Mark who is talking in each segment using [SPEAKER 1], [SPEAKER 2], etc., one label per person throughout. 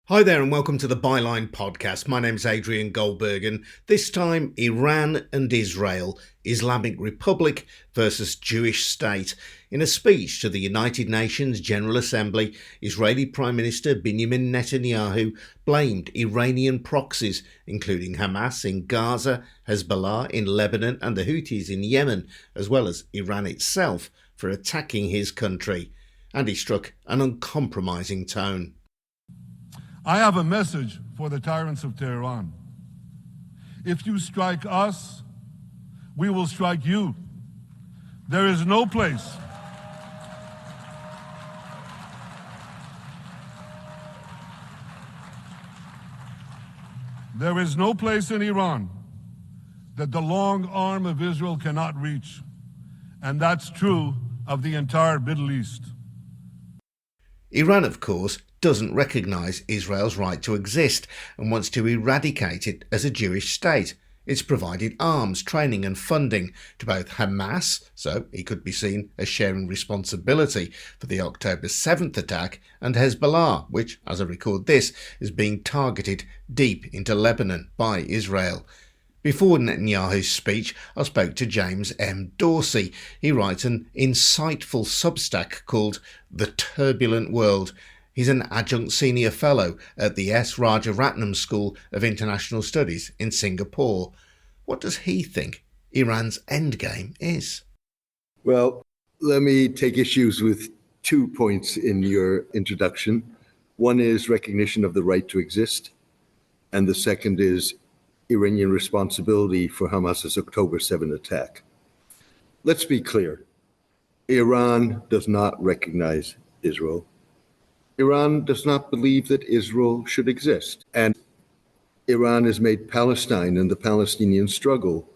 [SPEAKER 1] Hi there and welcome to the Byline podcast. My name's Adrian Goldberg and this time Iran and Israel, Islamic Republic versus Jewish state. In a speech to the United Nations General Assembly, Israeli Prime Minister Benjamin Netanyahu blamed Iranian proxies, including Hamas in Gaza, Hezbollah in Lebanon and the Houthis in Yemen, as well as Iran itself, for attacking his country. And he struck an uncompromising tone.
[SPEAKER 2] I have a message for the tyrants of Tehran. If you strike us, we will strike you. There is no place. There is no place in Iran that the long arm of Israel cannot reach. And that's true of the entire Middle East.
[SPEAKER 1] Iran, of course, doesn't recognise Israel's right to exist and wants to eradicate it as a Jewish state. It's provided arms, training and funding to both Hamas, so he could be seen as sharing responsibility for the October 7th attack, and Hezbollah, which, as I record this, is being targeted deep into Lebanon by Israel. Before Netanyahu's speech, I spoke to James M. Dorsey. He writes an insightful Substack called The Turbulent World. He's an adjunct senior fellow at the S. Rajaratnam School of International Studies in Singapore. What does he think Iran's endgame is?
[SPEAKER 3] Well, let me take issues with 2 points in your introduction. One is recognition of the right to exist, and the second is Iranian responsibility for Hamas's October 7 attack. Let's be clear. Iran does not recognize Israel. Iran does not believe that Israel should exist. And Iran has made Palestine and the Palestinian struggle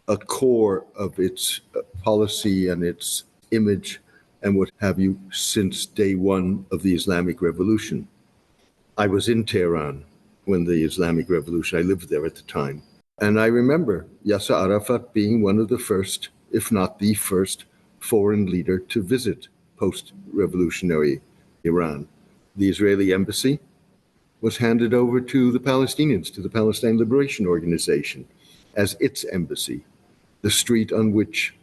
[SPEAKER 3] a core of its policy and its image and what have you since day one of the Islamic Revolution. I was in Tehran when the Islamic Revolution, I lived there at the time. And I remember Yasser Arafat being one of the first, if not the first, foreign leader to visit post-revolutionary Iran. The Israeli embassy was handed over to the Palestinians, to the Palestine Liberation Organization, as its embassy. The street on which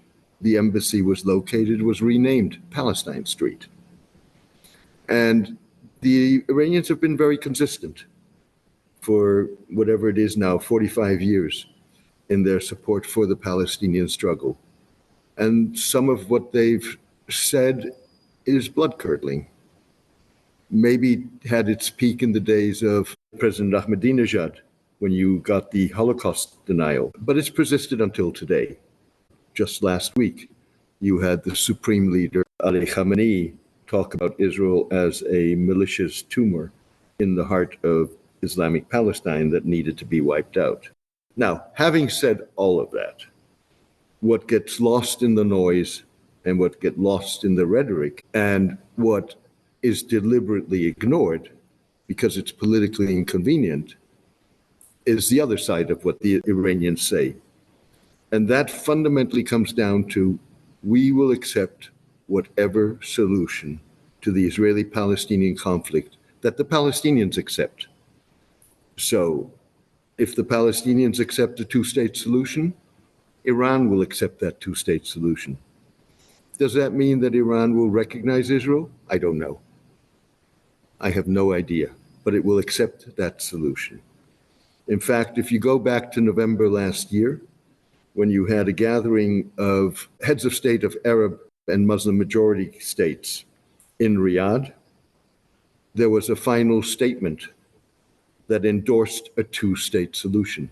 [SPEAKER 3] the embassy was located was renamed Palestine Street. And the Iranians have been very consistent for whatever it is now, 45 years, in their support for the Palestinian struggle. And some of what they've said is blood-curdling. Maybe had its peak in the days of President Ahmadinejad, when you got the Holocaust denial, but it's persisted until today. Just last week, you had the Supreme Leader, Ali Khamenei, talk about Israel as a malicious tumor in the heart of Islamic Palestine that needed to be wiped out. Now, having said all of that, what gets lost in the noise and what gets lost in the rhetoric and what is deliberately ignored because it's politically inconvenient is the other side of what the Iranians say. And that fundamentally comes down to, we will accept whatever solution to the Israeli-Palestinian conflict that the Palestinians accept. So if the Palestinians accept a two-state solution, Iran will accept that two-state solution. Does that mean that Iran will recognize Israel? I don't know. I have no idea, but it will accept that solution. In fact, if you go back to November last year, when you had a gathering of heads of state of Arab and Muslim majority states in Riyadh, there was a final statement that endorsed a two-state solution.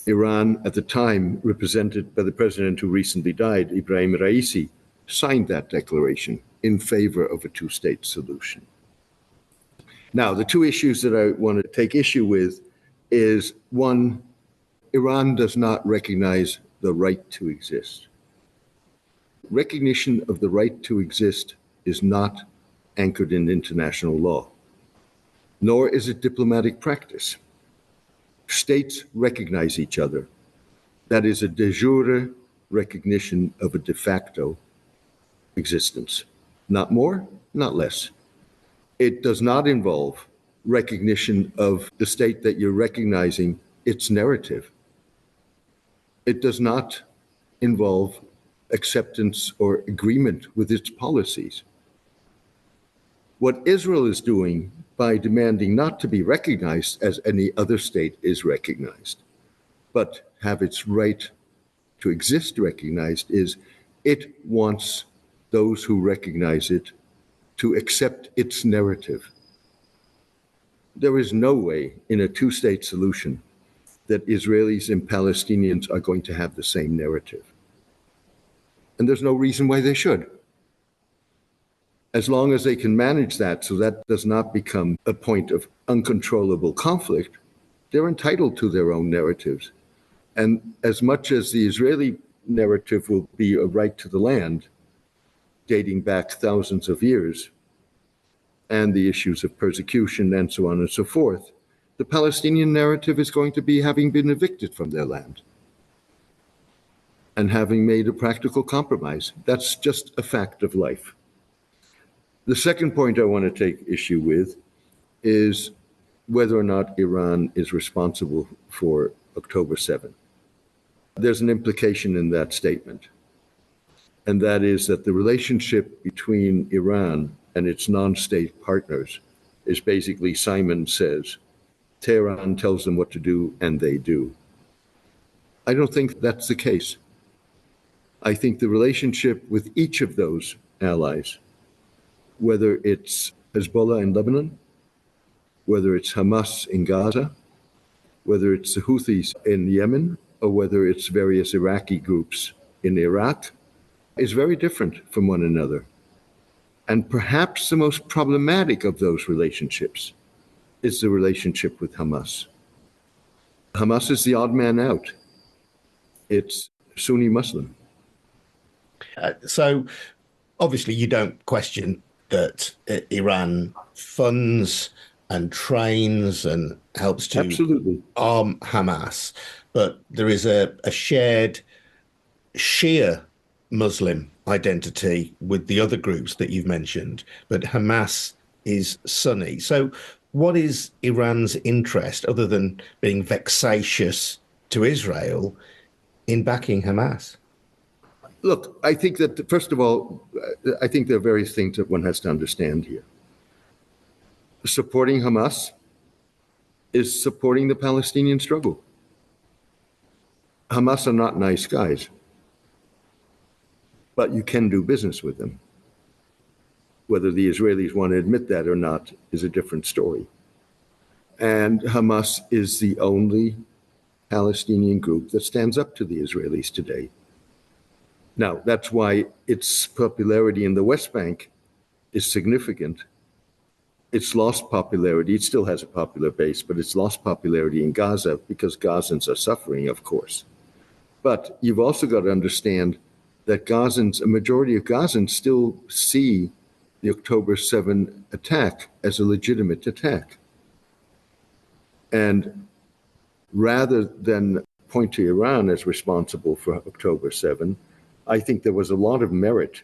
[SPEAKER 3] Iran, at the time represented by the president who recently died, Ibrahim Raisi, signed that declaration in favor of a two-state solution. Now, the two issues that I want to take issue with is, one, Iran does not recognize the right to exist. Recognition of the right to exist is not anchored in international law, nor is it diplomatic practice. States recognize each other. That is a de jure recognition of a de facto existence. Not more, not less. It does not involve recognition of the state that you're recognizing its narrative. It does not involve acceptance or agreement with its policies. What Israel is doing by demanding not to be recognized as any other state is recognized, but have its right to exist recognized, is it wants those who recognize it to accept its narrative. There is no way in a two-state solution that Israelis and Palestinians are going to have the same narrative. And there's no reason why they should. As long as they can manage that so that does not become a point of uncontrollable conflict, they're entitled to their own narratives. And as much as the Israeli narrative will be a right to the land, dating back thousands of years, and the issues of persecution and so on and so forth, the Palestinian narrative is going to be having been evicted from their land and having made a practical compromise. That's just a fact of life. The second point I want to take issue with is whether or not Iran is responsible for October 7th. There's an implication in that statement, and that is that the relationship between Iran and its non-state partners is basically Simon says, Tehran tells them what to do, and they do. I don't think that's the case. I think the relationship with each of those allies, whether it's Hezbollah in Lebanon, whether it's Hamas in Gaza, whether it's the Houthis in Yemen, or whether it's various Iraqi groups in Iraq, is very different from one another. And perhaps the most problematic of those relationships is the relationship with Hamas. Hamas is the odd man out. It's Sunni Muslim.
[SPEAKER 1] So obviously you don't question that Iran funds and trains and helps to
[SPEAKER 3] Absolutely
[SPEAKER 1] arm Hamas, but there is a shared Shia Muslim identity with the other groups that you've mentioned, but Hamas is Sunni. So what is Iran's interest, other than being vexatious to Israel, in backing Hamas?
[SPEAKER 3] Look, I think that, first of all, I think there are various things that one has to understand here. Supporting Hamas is supporting the Palestinian struggle. Hamas are not nice guys, but you can do business with them. Whether the Israelis want to admit that or not is a different story. And Hamas is the only Palestinian group that stands up to the Israelis today. Now, that's why its popularity in the West Bank is significant. It's lost popularity. It still has a popular base, but it's lost popularity in Gaza because Gazans are suffering, of course. But you've also got to understand that a majority of Gazans still see the October 7 attack as a legitimate attack. And rather than point to Iran as responsible for October 7, I think there was a lot of merit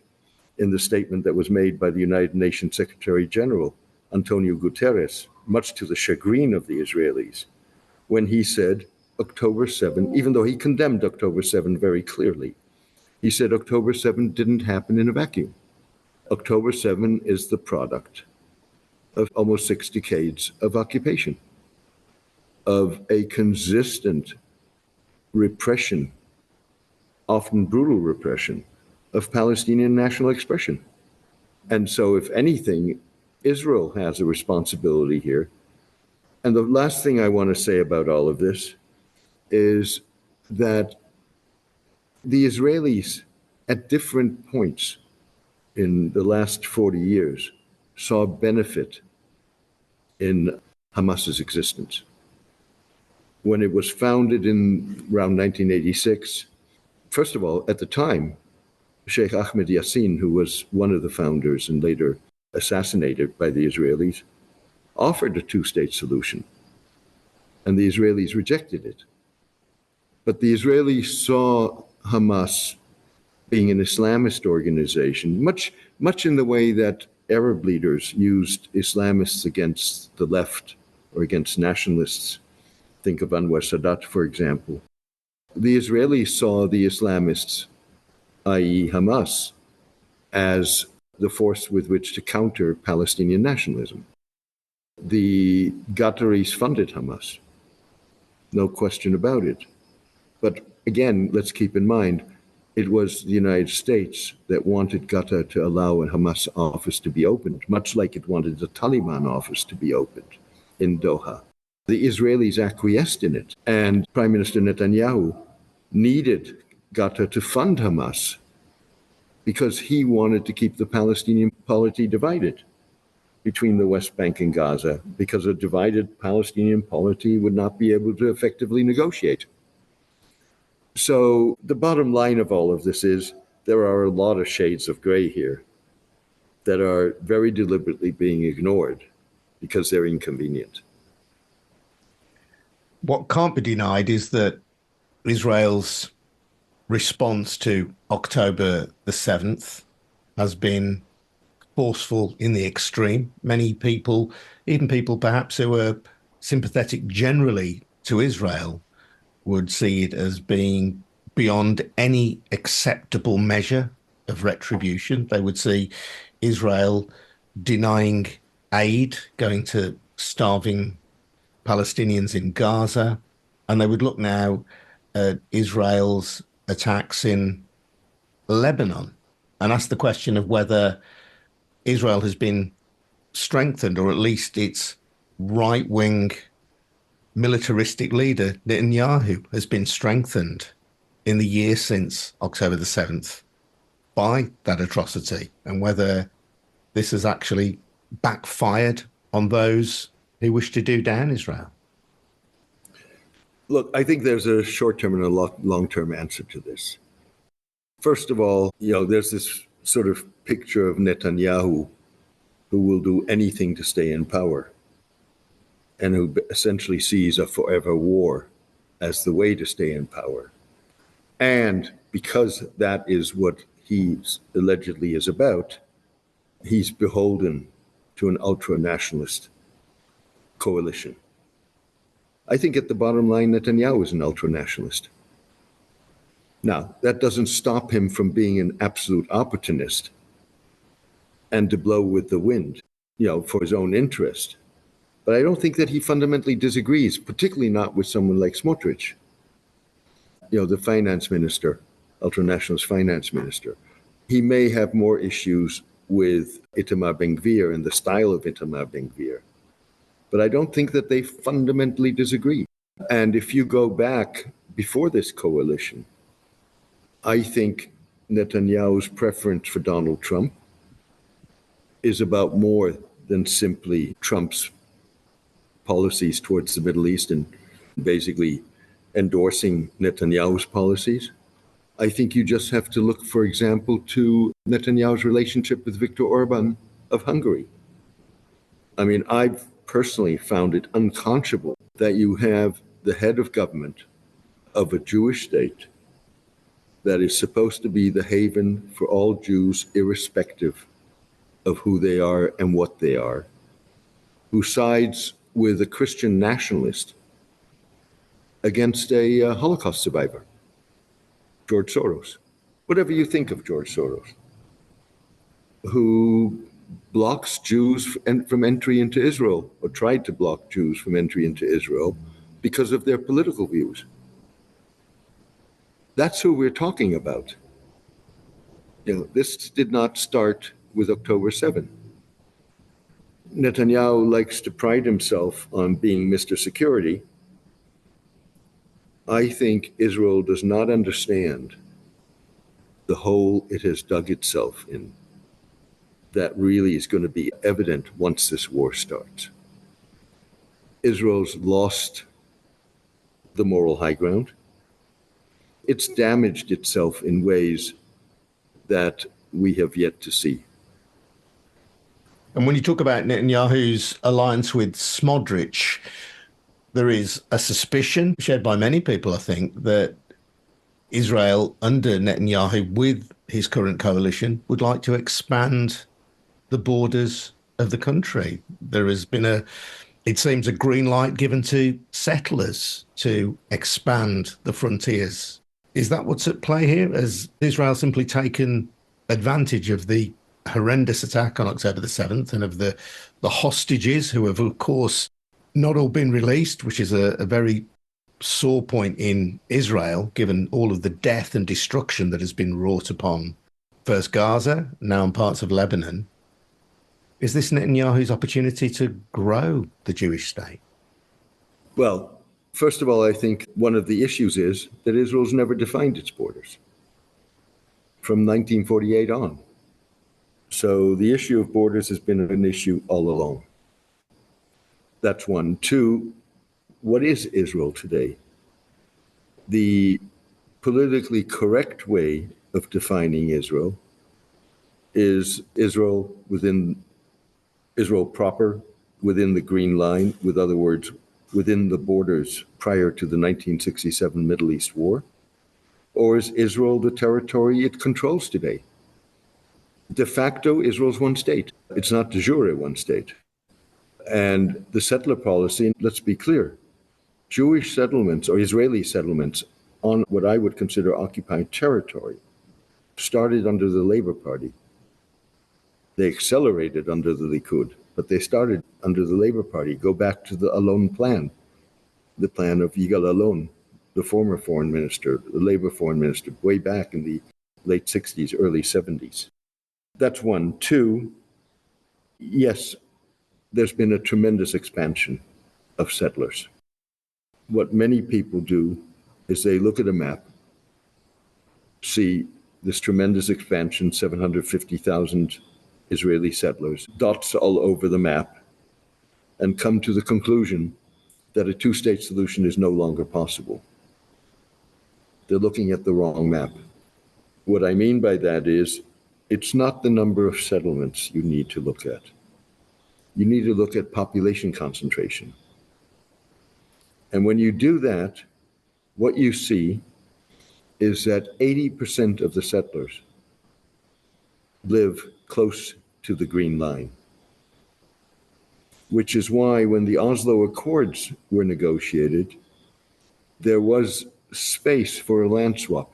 [SPEAKER 3] in the statement that was made by the United Nations Secretary General, Antonio Guterres, much to the chagrin of the Israelis, when he said October 7, even though he condemned October 7 very clearly, he said October 7 didn't happen in a vacuum. October 7 is the product of almost 6 decades of occupation, of a consistent repression, often brutal repression, of Palestinian national expression. And so, if anything, Israel has a responsibility here. And the last thing I want to say about all of this is that the Israelis, at different points in the last 40 years, saw benefit in Hamas's existence. When it was founded in around 1986, first of all, at the time, Sheikh Ahmed Yassin, who was one of the founders and later assassinated by the Israelis, offered a two-state solution, and the Israelis rejected it. But the Israelis saw Hamas being an Islamist organization, much in the way that Arab leaders used Islamists against the left or against nationalists. Think of Anwar Sadat, for example. The Israelis saw the Islamists, i.e. Hamas, as the force with which to counter Palestinian nationalism. The Qataris funded Hamas, no question about it. But again, let's keep in mind, it was the United States that wanted Qatar to allow a Hamas office to be opened, much like it wanted the Taliban office to be opened in Doha. The Israelis acquiesced in it, and Prime Minister Netanyahu needed Qatar to fund Hamas because he wanted to keep the Palestinian polity divided between the West Bank and Gaza, because a divided Palestinian polity would not be able to effectively negotiate. So the bottom line of all of this is there are a lot of shades of gray here that are very deliberately being ignored because they're inconvenient.
[SPEAKER 1] What can't be denied is that Israel's response to October the 7th has been forceful in the extreme. Many people, even people perhaps who are sympathetic generally to Israel, would see it as being beyond any acceptable measure of retribution. They would see Israel denying aid, going to starving Palestinians in Gaza, and they would look now at Israel's attacks in Lebanon and ask the question of whether Israel has been strengthened, or at least its right-wing militaristic leader, Netanyahu, has been strengthened in the year since October the 7th by that atrocity, and whether this has actually backfired on those who wish to do down Israel.
[SPEAKER 3] Look, I think there's a short-term and a long-term answer to this. First of all, there's this sort of picture of Netanyahu who will do anything to stay in power and who essentially sees a forever war as the way to stay in power. And because that is what he allegedly is about, he's beholden to an ultra-nationalist coalition. I think at the bottom line, Netanyahu is an ultra-nationalist. Now, that doesn't stop him from being an absolute opportunist and to blow with the wind, for his own interest. But I don't think that he fundamentally disagrees, particularly not with someone like Smotrich, the finance minister, ultra-nationalist finance minister. He may have more issues with Itamar Ben-Gvir and the style of Itamar Ben-Gvir, but I don't think that they fundamentally disagree. And if you go back before this coalition, I think Netanyahu's preference for Donald Trump is about more than simply Trump's policies towards the Middle East and basically endorsing Netanyahu's policies. I think you just have to look, for example, to Netanyahu's relationship with Viktor Orban of Hungary. I mean, I've personally found it unconscionable that you have the head of government of a Jewish state that is supposed to be the haven for all Jews, irrespective of who they are and what they are, who sides with a Christian nationalist against a Holocaust survivor, George Soros. Whatever you think of George Soros, who blocks Jews from entry into Israel, or tried to block Jews from entry into Israel because of their political views. That's who we're talking about. This did not start with October 7. Netanyahu likes to pride himself on being Mr. Security. I think Israel does not understand the hole it has dug itself in. That really is going to be evident once this war starts. Israel's lost the moral high ground. It's damaged itself in ways that we have yet to see.
[SPEAKER 1] And when you talk about Netanyahu's alliance with Smotrich, There is a suspicion shared by many people, I think, that Israel under Netanyahu with his current coalition would like to expand the borders of the country. There has been it seems, a green light given to settlers to expand the frontiers. Is that what's at play here? Has Israel simply taken advantage of the horrendous attack on October the 7th and of the hostages who have, of course, not all been released, which is a very sore point in Israel, given all of the death and destruction that has been wrought upon first Gaza, now in parts of Lebanon? Is this Netanyahu's opportunity to grow the Jewish state?
[SPEAKER 3] Well, first of all, I think one of the issues is that Israel's never defined its borders from 1948 on. So the issue of borders has been an issue all along. That's one. Two, what is Israel today? The politically correct way of defining Israel is Israel proper, within the Green Line, with other words, within the borders prior to the 1967 Middle East War? Or is Israel the territory it controls today? De facto, Israel's one state. It's not de jure one state. And the settler policy, let's be clear, Jewish settlements or Israeli settlements on what I would consider occupied territory started under the Labour Party. They accelerated under the Likud, but they started under the Labour Party. Go back to the Alon plan, the plan of Yigal Alon, the former foreign minister, the Labour foreign minister, way back in the late 60s, early 70s. That's one. Two, yes, there's been a tremendous expansion of settlers. What many people do is they look at a map, see this tremendous expansion, 750,000 Israeli settlers, dots all over the map, and come to the conclusion that a two-state solution is no longer possible. They're looking at the wrong map. What I mean by that is, it's not the number of settlements you need to look at. You need to look at population concentration. And when you do that, what you see is that 80% of the settlers live close to the Green Line, which is why when the Oslo Accords were negotiated, there was space for a land swap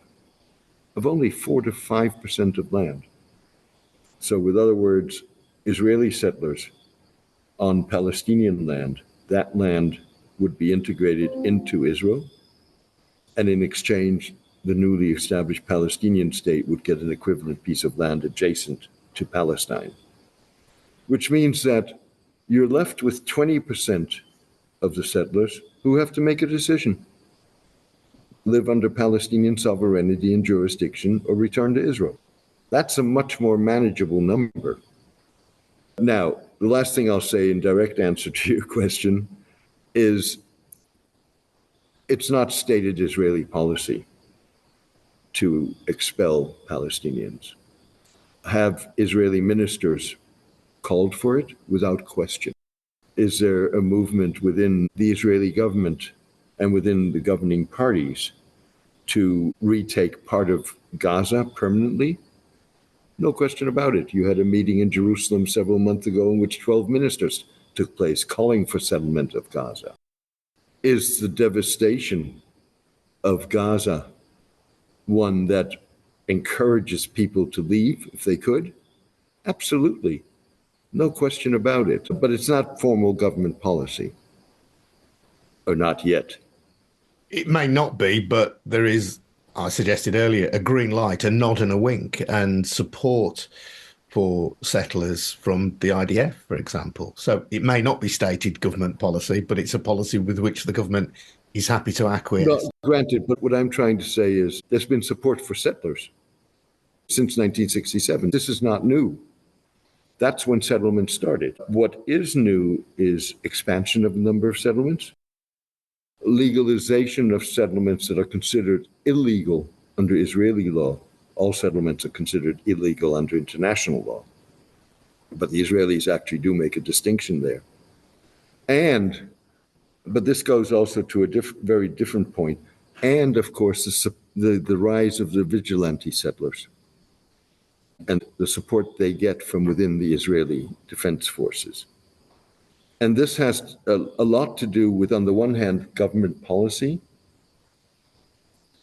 [SPEAKER 3] of only 4 to 5% of land. So with other words, Israeli settlers on Palestinian land, that land would be integrated into Israel, and in exchange, the newly established Palestinian state would get an equivalent piece of land adjacent to Palestine, which means that you're left with 20% of the settlers who have to make a decision: live under Palestinian sovereignty and jurisdiction or return to Israel. That's a much more manageable number. Now, the last thing I'll say in direct answer to your question is it's not stated Israeli policy to expel Palestinians. Have Israeli ministers called for it? Without question. Is there a movement within the Israeli government and within the governing parties to retake part of Gaza permanently? No question about it. You had a meeting in Jerusalem several months ago in which 12 ministers took place calling for settlement of Gaza. Is the devastation of Gaza one that encourages people to leave if they could? Absolutely. No question about it. But it's not formal government policy. Or not yet.
[SPEAKER 1] It may not be, but there is, I suggested earlier, a green light, a nod and a wink, and support for settlers from the IDF, for example. So it may not be stated government policy, but it's a policy with which the government is happy to acquiesce.
[SPEAKER 3] No, granted, but what I'm trying to say is there's been support for settlers since 1967. This is not new. That's when settlements started. What is new is expansion of the number of settlements, legalization of settlements that are considered illegal under Israeli law. All settlements are considered illegal under international law. But the Israelis actually do make a distinction there. And But this goes also to a very different point. And of course, the rise of the vigilante settlers and the support they get from within the Israeli Defense Forces. And this has a lot to do with, on the one hand, government policy,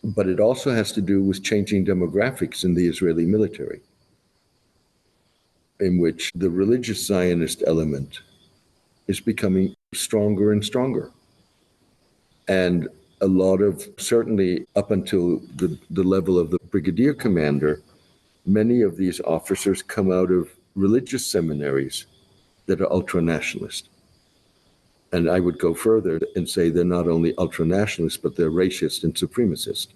[SPEAKER 3] but it also has to do with changing demographics in the Israeli military, in which the religious Zionist element is becoming stronger and stronger. And a lot of, certainly up until the level of the brigadier commander, many of these officers come out of religious seminaries that are ultra-nationalist. And I would go further and say they're not only ultra-nationalist, but they're racist and supremacist.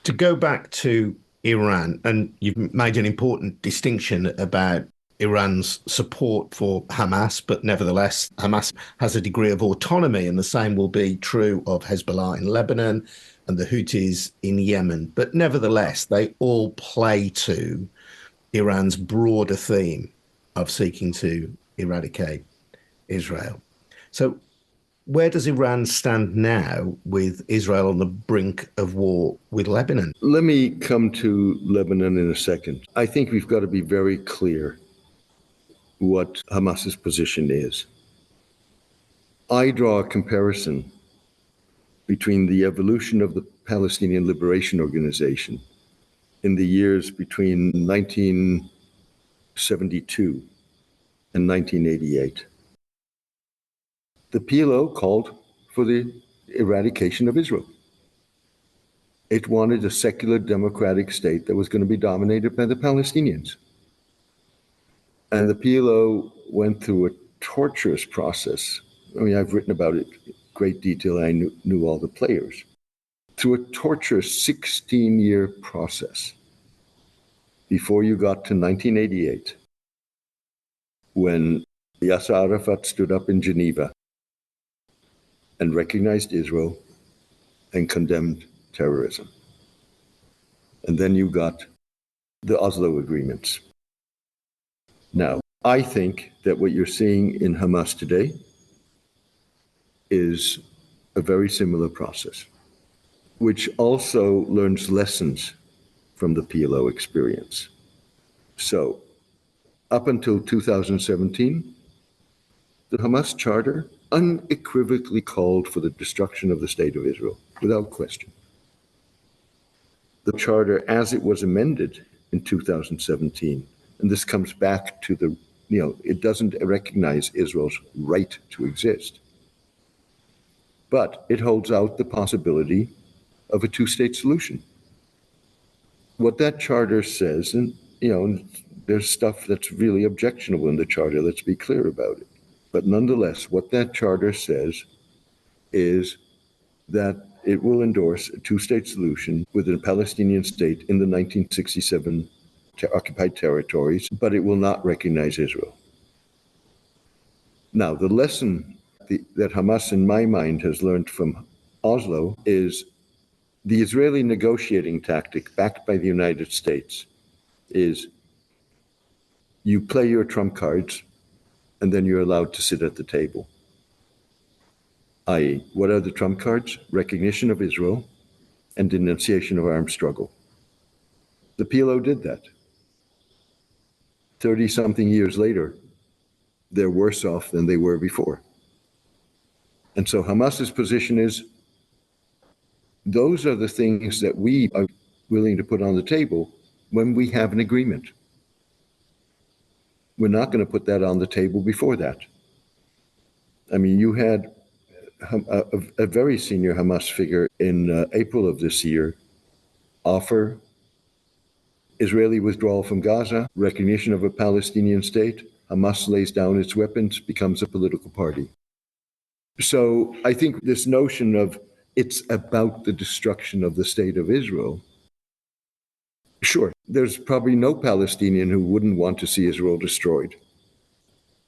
[SPEAKER 1] To go back to Iran, and you've made an important distinction about Iran's support for Hamas, but nevertheless, Hamas has a degree of autonomy, and the same will be true of Hezbollah in Lebanon and the Houthis in Yemen. But nevertheless, they all play to Iran's broader theme of seeking to eradicate Israel. So where does Iran stand now with Israel on the brink of war with Lebanon?
[SPEAKER 3] Let me come to Lebanon in a second. I think we've got to be very clear what Hamas's position is. I draw a comparison between the evolution of the Palestinian Liberation Organization in the years between 1972 and 1988. The PLO called for the eradication of Israel. It wanted a secular democratic state that was going to be dominated by the Palestinians. And the PLO went through a torturous process. I mean, I've written about it in great detail. I knew all the players. Through a torturous 16-year process before you got to 1988, when Yasser Arafat stood up in Geneva and recognized Israel and condemned terrorism. And then you got the Oslo agreements. Now, I think that what you're seeing in Hamas today is a very similar process, which also learns lessons from the PLO experience. So, up until 2017, the Hamas Charter unequivocally called for the destruction of the State of Israel, without question. The Charter, as it was amended in 2017, and this comes back to the, it doesn't recognize Israel's right to exist, but it holds out the possibility of a two-state solution. What that charter says, and there's stuff that's really objectionable in the charter, let's be clear about it. But nonetheless, what that charter says is that it will endorse a two-state solution with a Palestinian state in the 1967 occupied territories, but it will not recognize Israel. Now, the lesson that Hamas, in my mind, has learned from Oslo is the Israeli negotiating tactic, backed by the United States, is you play your trump cards, and then you're allowed to sit at the table. I.e., what are the trump cards? Recognition of Israel and denunciation of armed struggle. The PLO did that. 30-something years later, they're worse off than they were before. And so Hamas's position is, those are the things that we are willing to put on the table when we have an agreement. We're not going to put that on the table before that. I mean, you had a very senior Hamas figure in April of this year offer Israeli withdrawal from Gaza, recognition of a Palestinian state, Hamas lays down its weapons, becomes a political party. So I think this notion of it's about the destruction of the state of Israel, sure, there's probably no Palestinian who wouldn't want to see Israel destroyed.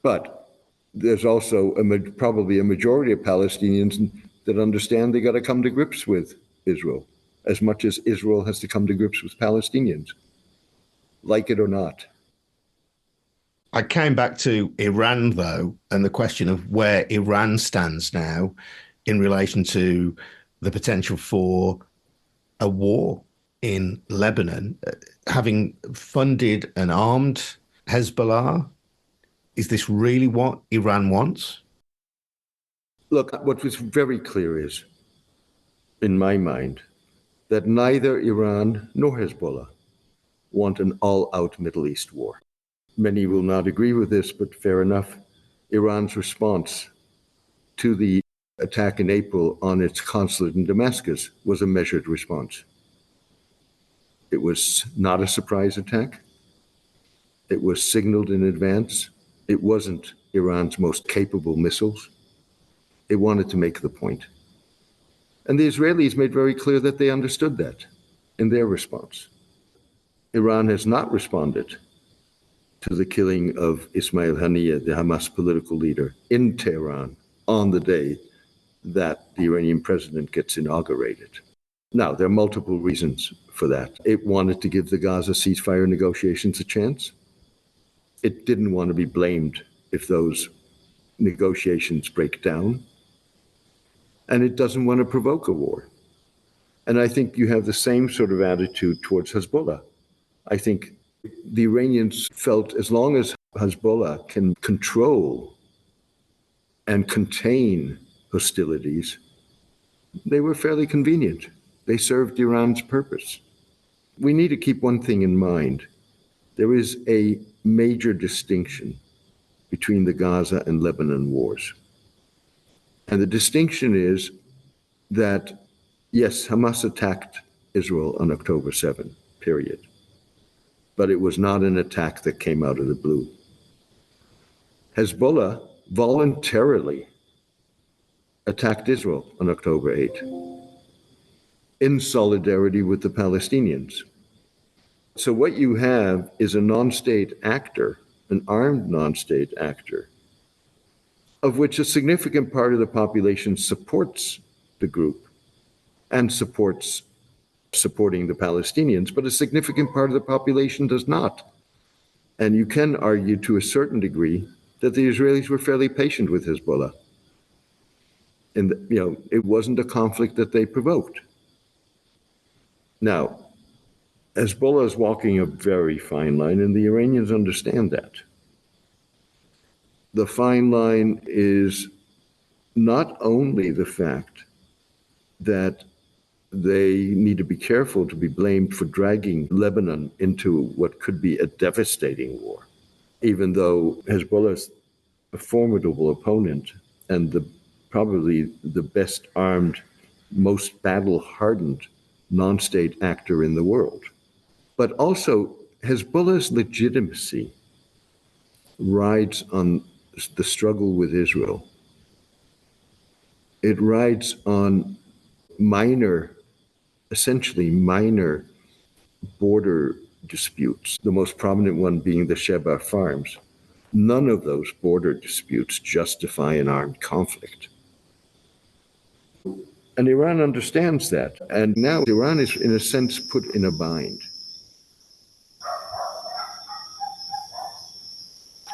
[SPEAKER 3] But there's also probably a majority of Palestinians that understand they got to come to grips with Israel, as much as Israel has to come to grips with Palestinians, like it or not.
[SPEAKER 1] I came back to Iran, though, and the question of where Iran stands now. in relation to the potential for a war in Lebanon, having funded and armed Hezbollah. Is this really what Iran wants?
[SPEAKER 3] Look, what was very clear is, in my mind, that neither Iran nor Hezbollah want an all-out Middle East war. Many will not agree with this, but fair enough. Iran's response to the attack in April on its consulate in Damascus was a measured response. It was not a surprise attack. It was signaled in advance. It wasn't Iran's most capable missiles. It wanted to make the point. And the Israelis made very clear that they understood that in their response. Iran has not responded to the killing of Ismail Haniyeh, the Hamas political leader, in Tehran on the day that the Iranian president gets inaugurated. Now, there are multiple reasons for that. It wanted to give the Gaza ceasefire negotiations a chance. It didn't want to be blamed if those negotiations break down. And it doesn't want to provoke a war. And I think you have the same sort of attitude towards Hezbollah. I think the Iranians felt as long as Hezbollah can control and contain hostilities, they were fairly convenient. They served Iran's purpose. We need to keep one thing in mind. There is a major distinction between the Gaza and Lebanon wars. And the distinction is that, yes, Hamas attacked Israel on October 7, period. But it was not an attack that came out of the blue. Hezbollah voluntarily attacked Israel on October 8 in solidarity with the Palestinians. So what you have is a non-state actor, an armed non-state actor, of which a significant part of the population supports the group and supporting the Palestinians, but a significant part of the population does not. And you can argue to a certain degree that the Israelis were fairly patient with Hezbollah. And, it wasn't a conflict that they provoked. Now, Hezbollah is walking a very fine line, and the Iranians understand that. The fine line is not only the fact that they need to be careful to be blamed for dragging Lebanon into what could be a devastating war, even though Hezbollah is a formidable opponent and probably the best armed, most battle-hardened non-state actor in the world. But also, Hezbollah's legitimacy rides on the struggle with Israel. It rides on essentially minor border disputes, the most prominent one being the Sheba farms. None of those border disputes justify an armed conflict. And Iran understands that. And now Iran is, in a sense, put in a bind.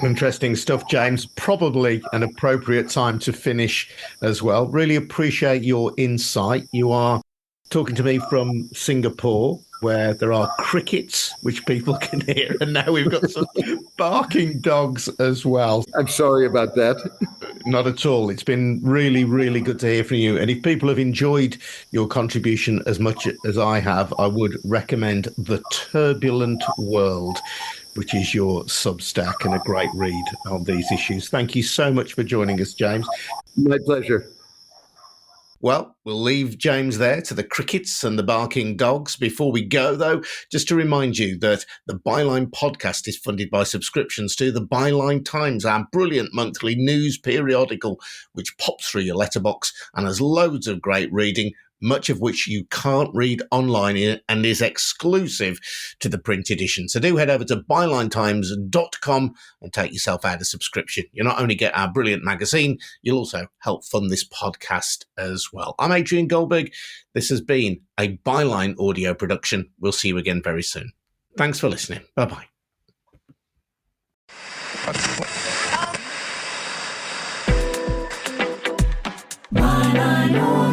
[SPEAKER 1] Interesting stuff, James. Probably an appropriate time to finish as well. Really appreciate your insight. You are talking to me from Singapore, where there are crickets, which people can hear. And now we've got some barking dogs as well.
[SPEAKER 3] I'm sorry about that.
[SPEAKER 1] Not at all. It's been really, really good to hear from you. And if people have enjoyed your contribution as much as I have, I would recommend The Turbulent World, which is your Substack and a great read on these issues. Thank you so much for joining us, James.
[SPEAKER 3] My pleasure.
[SPEAKER 1] Well, we'll leave James there to the crickets and the barking dogs. Before we go, though, just to remind you that the Byline podcast is funded by subscriptions to the Byline Times, our brilliant monthly news periodical, which pops through your letterbox and has loads of great reading, much of which you can't read online and is exclusive to the print edition. So do head over to bylinetimes.com and take yourself out a subscription. You'll not only get our brilliant magazine, you'll also help fund this podcast as well. I'm Adrian Goldberg. This has been a Byline audio production. We'll see you again very soon. Thanks for listening. Bye-bye.
[SPEAKER 4] Bye. Lebanon.